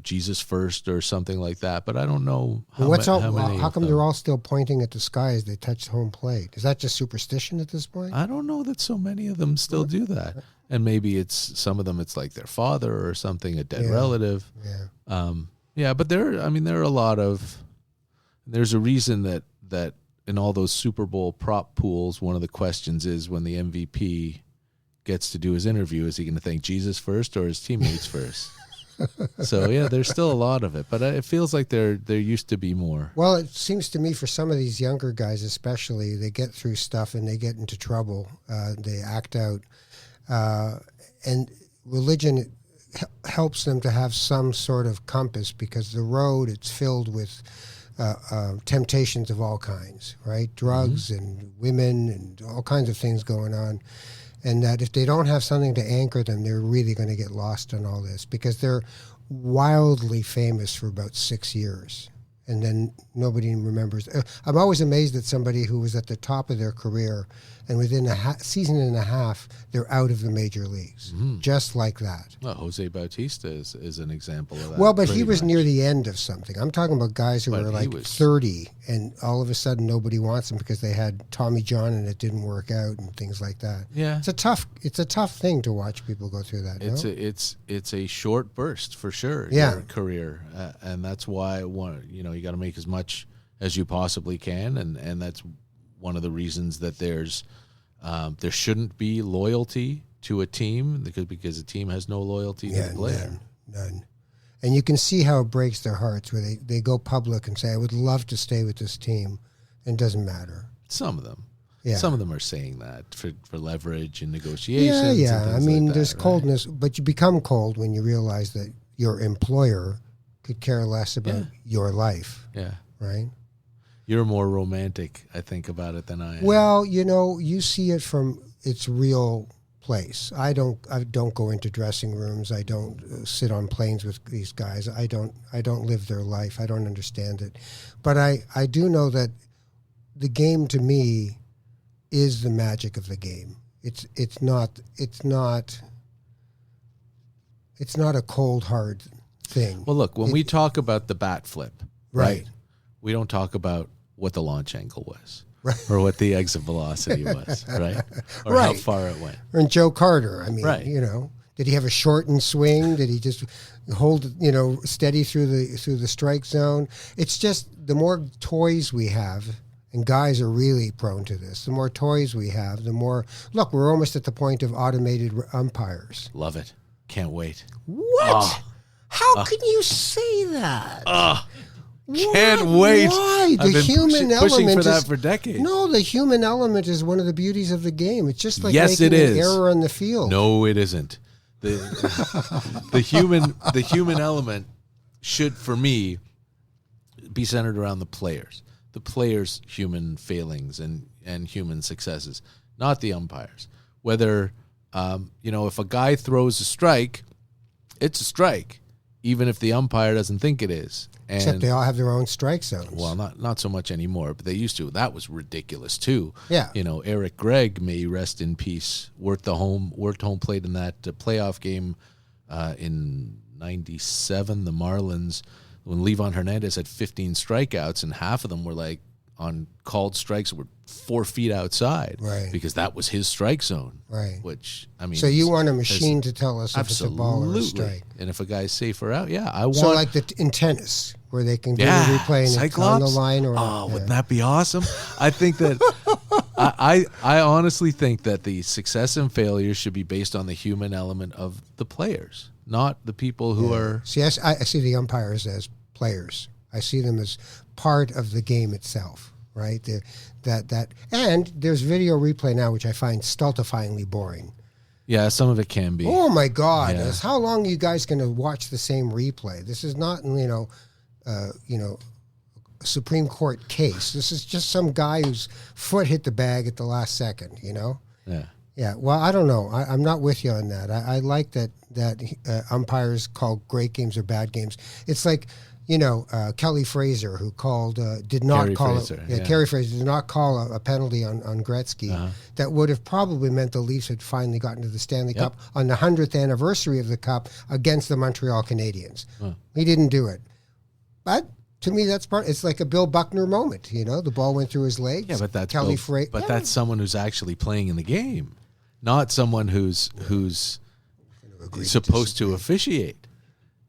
Jesus first or something like that. But I don't know how come they're all still pointing at the sky as they touch home plate? Is that just superstition at this point? I don't know that so many of them still do that. And maybe some of them it's like their father or something, a dead relative. Yeah. But there are a lot of, there's a reason that in all those Super Bowl prop pools, one of the questions is when the MVP gets to do his interview, is he going to thank Jesus first or his teammates first? So yeah, there's still a lot of it, but it feels like there used to be more. Well, it seems to me for some of these younger guys, especially, they get through stuff and they get into trouble. They act out, and religion helps them to have some sort of compass, because the road, it's filled with temptations of all kinds, right? Drugs and women and all kinds of things going on. And that if they don't have something to anchor them, they're really going to get lost in all this, because they're wildly famous for about 6 years. And then nobody remembers. I'm always amazed at somebody who was at the top of their career, and within a season and a half, they're out of the major leagues, just like that. Well, Jose Bautista is an example of that. Well, but he was near the end of something. I'm talking about guys who were like 30, and all of a sudden nobody wants them because they had Tommy John and it didn't work out and things like that. Yeah, it's a tough thing to watch people go through that. It's a short burst for sure. Yeah. Your career, and that's why you got to make as much as you possibly can, and that's one of the reasons that there shouldn't be loyalty to a team, because a team has no loyalty to the player. None. And you can see how it breaks their hearts where they go public and say, I would love to stay with this team, and it doesn't matter. Some of them. Yeah. Some of them are saying that for leverage and negotiations. Yeah. And I mean, like there's that, coldness, but you become cold when you realize that your employer could care less about your life. Yeah. Right? You're more romantic, I think, about it than I am. Well, you see it from its real place. I don't go into dressing rooms. I don't sit on planes with these guys. I don't live their life. I don't understand it. But I do know that the game to me is the magic of the game. It's not a cold hard thing. Well, look, when we talk about the bat flip, right, we don't talk about what the launch angle was, right, or what the exit velocity was, right, or how far it went. Or in Joe Carter, I mean, right. Did he have a shortened swing? Did he just hold, steady through the strike zone? It's just the more toys we have, and guys are really prone to this. The more toys we have, the more. Look, we're almost at the point of automated umpires. Love it. Can't wait. What? How can you say that? Can't wait. Why? I've The been human pushing element for that for decades. No, the human element is one of the beauties of the game. It's just like yes, making it is. an error on the field. No, it isn't. The human element should, for me, be centered around the players. The players' human failings and human successes, not the umpires. Whether if a guy throws a strike, it's a strike, even if the umpire doesn't think it is. And, except they all have their own strike zones. Well, not so much anymore, but they used to. That was ridiculous too. Yeah. Eric Gregg, may he rest in peace, worked home plate in that playoff game in '97. The Marlins, when Levon Hernandez had 15 strikeouts, and half of them were like on called strikes were 4 feet outside, right? Because that was his strike zone, right? Which I mean, so you want a machine to tell us if it's a ball or a strike, and if a guy's safe or out, I want. So like in tennis, where they can do a replay and it's on the line, or wouldn't that be awesome? I think that I honestly think that the success and failure should be based on the human element of the players, not the people who are. See, I see the umpires as players. I see them as part of the game itself, right? And there's video replay now, which I find stultifyingly boring. Yeah, some of it can be. Oh my God! Yeah. How long are you guys going to watch the same replay? This is not, a Supreme Court case. This is just some guy whose foot hit the bag at the last second. Yeah. Yeah. Well, I don't know. I'm not with you on that. I like that umpires call great games or bad games. It's like. Kelly Fraser, who did not call a penalty on Gretzky that would have probably meant the Leafs had finally gotten to the Stanley Cup on the 100th anniversary of the Cup against the Montreal Canadiens. He didn't do it. But to me, it's like a Bill Buckner moment. The ball went through his legs. Yeah, but that's Kelly Fraser. But that's someone who's actually playing in the game, not someone who's supposed to officiate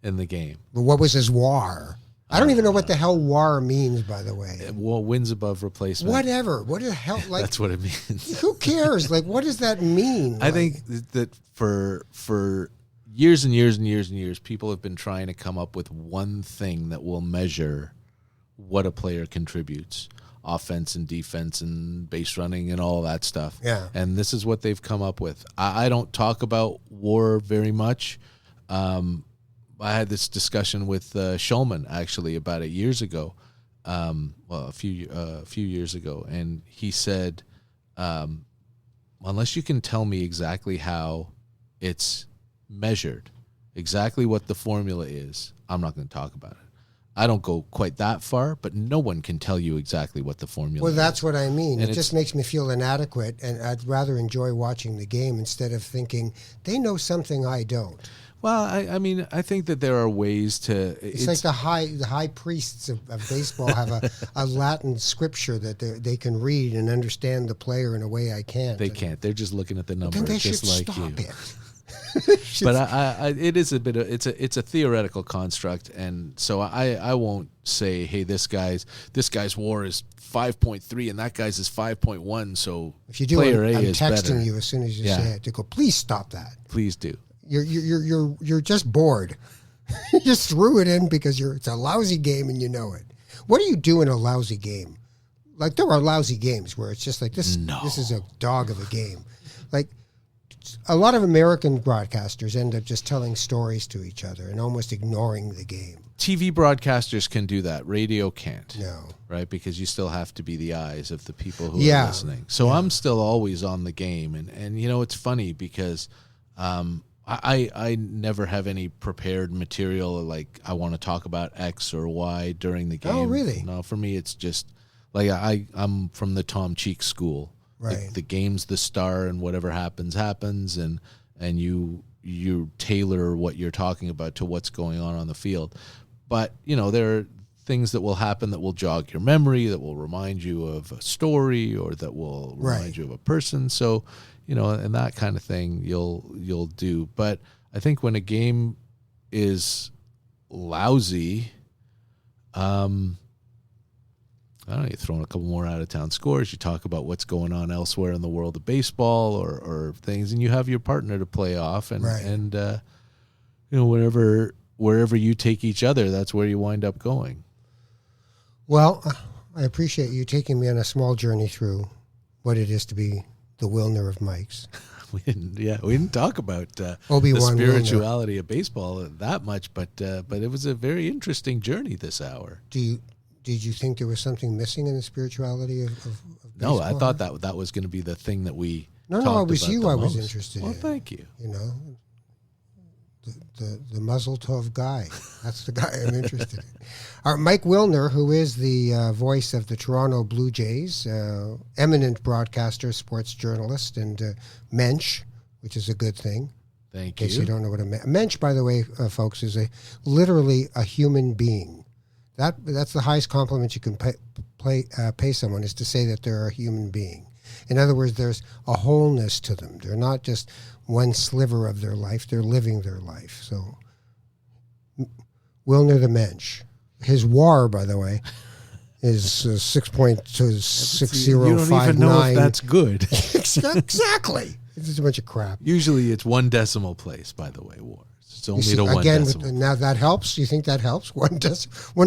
in the game. But what was his war? I don't even know what the hell WAR means, by the way. Well, wins above replacement. Whatever. What the hell? Like, that's what it means. Who cares? Like, what does that mean? I think that for years and years and years and years, people have been trying to come up with one thing that will measure what a player contributes. Offense and defense and base running and all that stuff. Yeah. And this is what they've come up with. I don't talk about WAR very much. I had this discussion with Shulman actually about it years ago. A few years ago, and he said, unless you can tell me exactly how it's measured, exactly what the formula is, I'm not going to talk about it. I don't go quite that far, but no one can tell you exactly what the formula is. Well, that's what I mean. And it just makes me feel inadequate, and I'd rather enjoy watching the game instead of thinking, they know something I don't. Well, I mean, I think that there are ways to... It's like the high priests of baseball have a Latin scripture that they can read and understand the player in a way I can't. They can't. They're just looking at the number, then they just should like stop you. It. But it is a bit of it's a theoretical construct, and so I won't say, hey, this guy's WAR is 5.3 and that guy's is 5.1. So if you do, player I'm A is texting better. you as soon as you say it to go. Please stop that. Please do. You're just bored. You just threw it in because it's a lousy game and you know it. What do you do in a lousy game? Like there are lousy games where it's just like this. No. This is a dog of a game. Like. A lot of American broadcasters end up just telling stories to each other and almost ignoring the game. TV broadcasters can do that. Radio can't. No. Right? Because you still have to be the eyes of the people who are listening. So I'm still always on the game. And you know, it's funny because I never have any prepared material like I want to talk about X or Y during the game. Oh, really? No, for me, it's just like I'm from the Tom Cheek school. Right. The game's the star, and whatever happens, and you tailor what you're talking about to what's going on the field. But, you know, there are things that will happen that will jog your memory, that will remind you of a story, or that will remind you of a person. So, you know, and that kind of thing you'll do. But I think when a game is lousy, I don't know, you throw in a couple more out-of-town scores, you talk about what's going on elsewhere in the world of baseball or things, and you have your partner to play off, and you know, wherever you take each other, that's where you wind up going. Well, I appreciate you taking me on a small journey through what it is to be the Wilner of mics. We didn't talk about the Obi-Wan spirituality Wilner. of baseball that much, but it was a very interesting journey this hour. Did you think there was something missing in the spirituality of No, baseball? I thought that was going to be the thing that we No, it was you I was interested in. Well, thank you. You know, the Mazel Tov guy. That's the guy I'm interested in. All right, Mike Wilner, who is the voice of the Toronto Blue Jays, eminent broadcaster, sports journalist, and mensch, which is a good thing. Thank In case you. you don't know what a mensch, by the way, folks, is literally a human being. That's the highest compliment you can pay someone, is to say that they're a human being. In other words, there's a wholeness to them. They're not just one sliver of their life. They're living their life. So, Wilner the mensch. His WAR, by the way, is 6.6059. You don't even know if that's good. Exactly. It's just a bunch of crap. Usually it's one decimal place, by the way, WAR. It's only to one decimal. Now that helps. You think that helps? One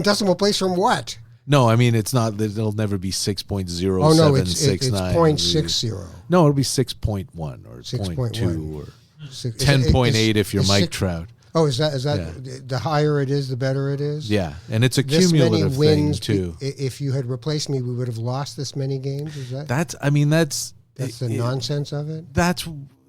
decimal place from what? No, I mean, it's not. It'll never be 6.0769. Oh no, it's 0.60. No, it'll be 6.1 or 0.2 or 10.8 if you're Mike Trout. Oh, is that the higher it is, the better it is? Yeah, and it's a This cumulative many wins, thing too. If you had replaced me, we would have lost this many games. Is that? That's the nonsense of it.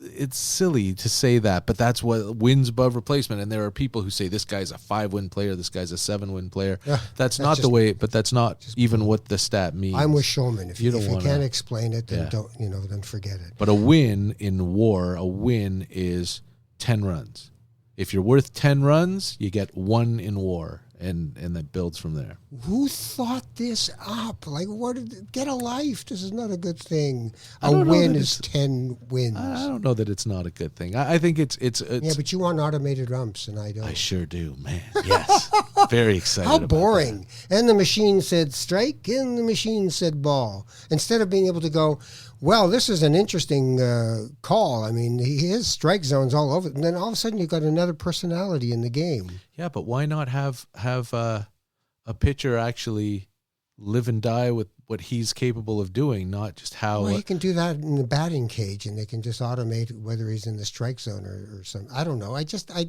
It's silly to say that, but that's what wins above replacement. And there are people who say this guy's a 5-win player, this guy's a 7-win player. That's not the way, but that's not even what the stat means. I'm with Shulman. If you can't explain it, then then forget it. But a win in WAR, a win is 10 runs. If you're worth 10 runs, you get 1 in WAR. and that builds from there. Who thought this up? Like, get a life. This is not a good thing. I A don't know win that is 10 wins. I don't know that it's not a good thing. I think it's Yeah, but you want automated umps, and I don't. I sure do, man. Yes. Very excited How about boring. And the machine said strike, and the machine said ball. Instead of being able to go, well, this is an interesting call. I mean, he has strike zones all over. And then all of a sudden, you've got another personality in the game. Yeah, but why not have a pitcher actually live and die with what he's capable of doing, not just how... Well, you can do that in the batting cage, and they can just automate whether he's in the strike zone or something. I don't know. I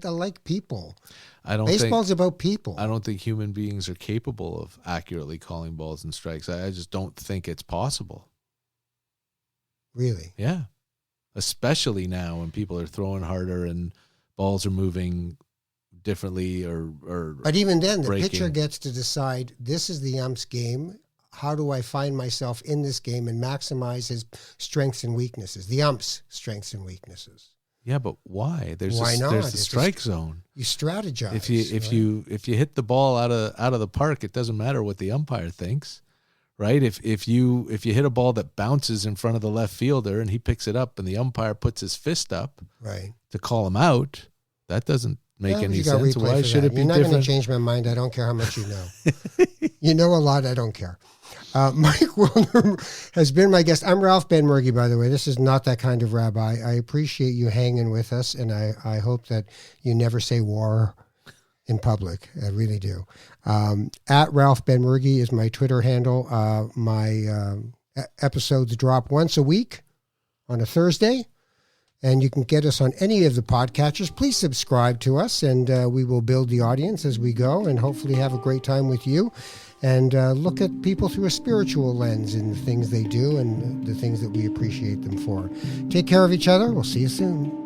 like people. Baseball's about people. I don't think human beings are capable of accurately calling balls and strikes. I just don't think it's possible. Really? Yeah. Especially now when people are throwing harder and balls are moving differently or But even then, the breaking. pitcher gets to decide, this is the ump's game. How do I find myself in this game and maximize his strengths and weaknesses? The ump's strengths and weaknesses. Yeah, but why? Why not? There's the strike zone. You strategize. If you hit the ball out of the park, it doesn't matter what the umpire thinks, right? If you hit a ball that bounces in front of the left fielder and he picks it up and the umpire puts his fist up to call him out, that doesn't make any sense. Why should it be different? You're not going to change my mind. I don't care how much you know. You know a lot. I don't care. Mike Wilner has been my guest. I'm Ralph Benmergui, by the way. This is not that kind of rabbi. I appreciate you hanging with us, and I hope that you never say war in public. I really do. At Ralph Benmergui is my Twitter handle. My episodes drop once a week on a Thursday, and you can get us on any of the podcatchers. Please subscribe to us, and we will build the audience as we go and hopefully have a great time with you. And look at people through a spiritual lens in the things they do and the things that we appreciate them for. Take care of each other. We'll see you soon.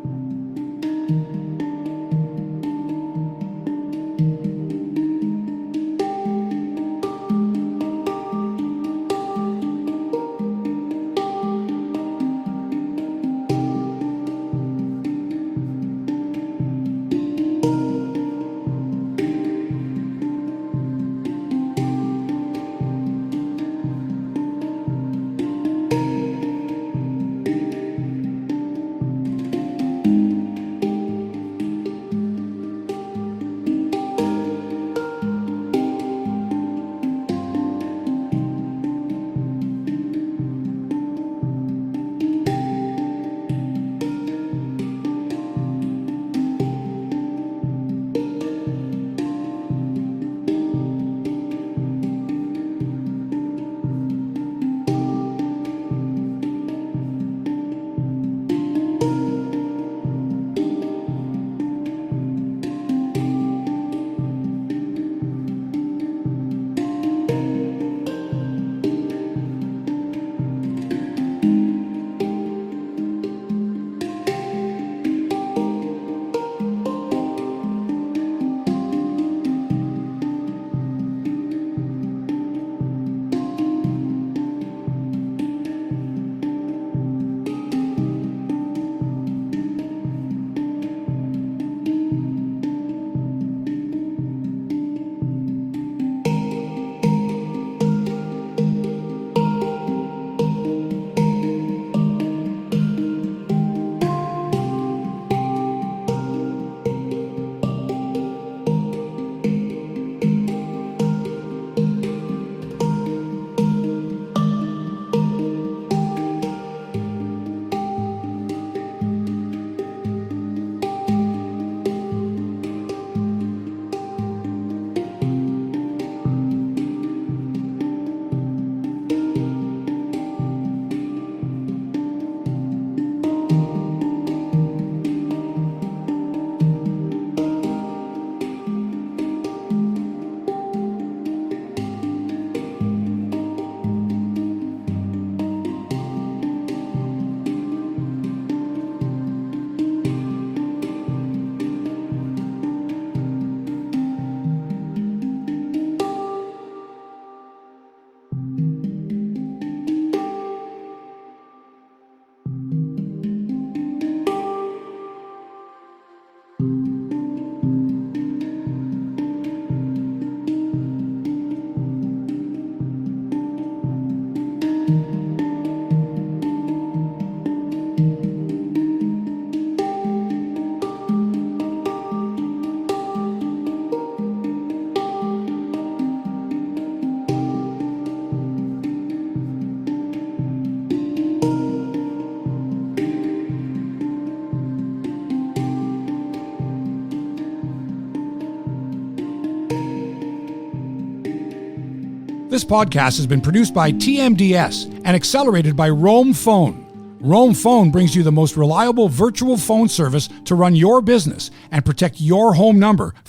This podcast has been produced by TMDS and accelerated by Roam Phone. Roam Phone brings you the most reliable virtual phone service to run your business and protect your home number